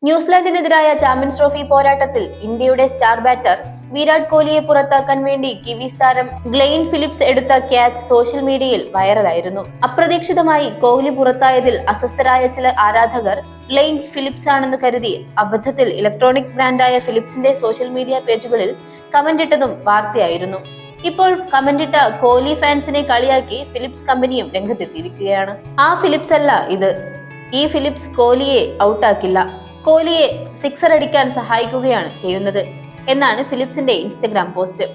ന്യൂസിലാൻഡിനെതിരായ champions trophy പോരാട്ടത്തിൽ ഇന്ത്യയുടെ star batter Virat കോഹ്ലിയെ പുറത്താക്കാൻ വേണ്ടി കിവീസ് താരം ഗ്ലെയ്ൻ ഫിലിപ്സ് എടുത്ത ക്യാച്ച് സോഷ്യൽ മീഡിയയിൽ വൈറലായിരുന്നു. അപ്രതീക്ഷിതമായി കോഹ്ലി പുറത്തായതിൽ അസ്വസ്ഥരായ ചില ആരാധകർ ഗ്ലെയ്ൻ ഫിലിപ്സ് ആണെന്ന് കരുതി അബദ്ധത്തിൽ ഇലക്ട്രോണിക് ബ്രാൻഡായ ഫിലിപ്സിന്റെ സോഷ്യൽ മീഡിയ പേജുകളിൽ കമന്റ് ഇട്ടതും വാർത്തയായിരുന്നു. ഇപ്പോൾ കമന്റിട്ട കോഹ്ലി ഫാൻസിനെ കളിയാക്കി ഫിലിപ്സ് കമ്പനിയും രംഗത്തെത്തിയിരിക്കുകയാണ്. ആ ഫിലിപ്സ് അല്ല ഇത്. ഈ ഫിലിപ്സ് കോഹ്ലിയെ ഔട്ടാക്കില്ല, കോഹ്ലിയെ സിക്സർ അടിക്കാൻ സഹായിക്കുകയാണ് ചെയ്യുന്നത് എന്നാണ് ഫിലിപ്സിന്റെ ഇൻസ്റ്റഗ്രാം പോസ്റ്റ്.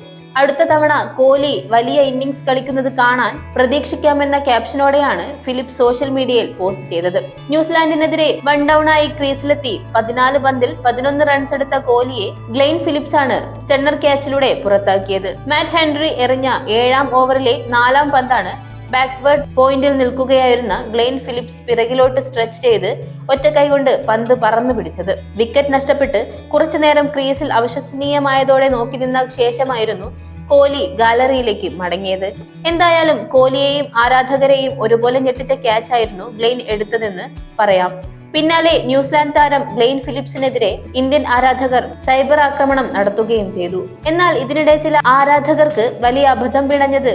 അടുത്ത തവണ കോഹ്ലി വലിയ ഇന്നിംഗ്സ് കളിക്കുന്നത് കാണാൻ പ്രതീക്ഷിക്കാമെന്ന ക്യാപ്ഷനോടെയാണ് ഫിലിപ്സ് സോഷ്യൽ മീഡിയയിൽ പോസ്റ്റ് ചെയ്തത്. ന്യൂസിലാൻഡിനെതിരെ 1 ഡൗൺ ആയി ക്രീസിലെത്തി 14 പന്തിൽ 11 റൺസ് എടുത്ത കോഹ്ലിയെ ഗ്ലെയ്ൻ ഫിലിപ്സ് ആണ് സ്റ്റണ്ണർ ക്യാച്ചിലൂടെ പുറത്താക്കിയത്. മാറ്റ് ഹെൻറി എറിഞ്ഞ 7-ാം ഓവറിലെ 4-ാം പന്താണ് ബാക്ക്വേർഡ് പോയിന്റിൽ നിൽക്കുകയായിരുന്ന ഗ്ലെയ്ൻ ഫിലിപ്സ് പിറകിലോട്ട് സ്ട്രെച്ച് ചെയ്ത് ഒറ്റ കൈകൊണ്ട് പന്ത് പറന്നു പിടിച്ചത്. വിക്കറ്റ് നഷ്ടപ്പെട്ട് കുറച്ചുനേരം ക്രീസിൽ അവിശ്വസനീയമായതോടെ നോക്കി നിന്ന ശേഷമായിരുന്നു കോഹ്ലി ഗാലറിയിലേക്ക് മടങ്ങിയത്. എന്തായാലും കോഹ്ലിയെയും ആരാധകരെയും ഒരുപോലെ ഞെട്ടിച്ച ക്യാച്ച് ആയിരുന്നു ഗ്ലെയ്ൻ എടുത്തതെന്ന് പറയാം. പിന്നാലെ ന്യൂസിലാൻഡ് താരം ഗ്ലെയ്ൻ ഫിലിപ്സിനെതിരെ ഇന്ത്യൻ ആരാധകർ സൈബർ ആക്രമണം നടത്തുകയും ചെയ്തു. എന്നാൽ ഇതിനിടെ ചില ആരാധകർക്ക് വലിയ അബദ്ധം പിണഞ്ഞത്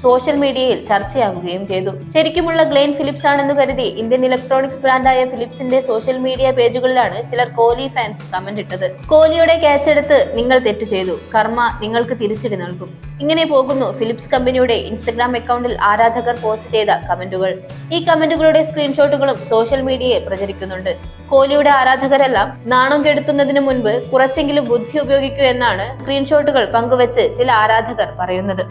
സോഷ്യൽ മീഡിയയിൽ ചർച്ചയാവുകയും ചെയ്തു. ശരിക്കുമുള്ള ഗ്ലെയ്ൻ ഫിലിപ്സ് ആണെന്ന് കരുതി ഇന്ത്യൻ ഇലക്ട്രോണിക്സ് ബ്രാൻഡായ ഫിലിപ്സിന്റെ സോഷ്യൽ മീഡിയ പേജുകളിലാണ് ചിലർ കോഹ്ലി ഫാൻസ് കമന്റ് ഇട്ടത്. കോഹ്ലിയുടെ ക്യാച്ച് എടുത്ത് നിങ്ങൾ തെറ്റ് ചെയ്തു, കർമ്മ നിങ്ങൾക്ക് തിരിച്ചടി നൽകും. ഇങ്ങനെ പോകുന്നു ഫിലിപ്സ് കമ്പനിയുടെ ഇൻസ്റ്റഗ്രാം അക്കൗണ്ടിൽ ആരാധകർ പോസ്റ്റ് ചെയ്ത കമന്റുകൾ. ഈ കമന്റുകളുടെ സ്ക്രീൻഷോട്ടുകളും സോഷ്യൽ മീഡിയയിൽ പ്രചരിക്കുന്നുണ്ട്. കോഹ്ലിയുടെ ആരാധകരെല്ലാം നാണം കെടുത്തുന്നതിന് മുൻപ് കുറച്ചെങ്കിലും ബുദ്ധി ഉപയോഗിക്കൂ എന്നാണ് സ്ക്രീൻഷോട്ടുകൾ പങ്കുവച്ച് ചില ആരാധകർ പറയുന്നത്.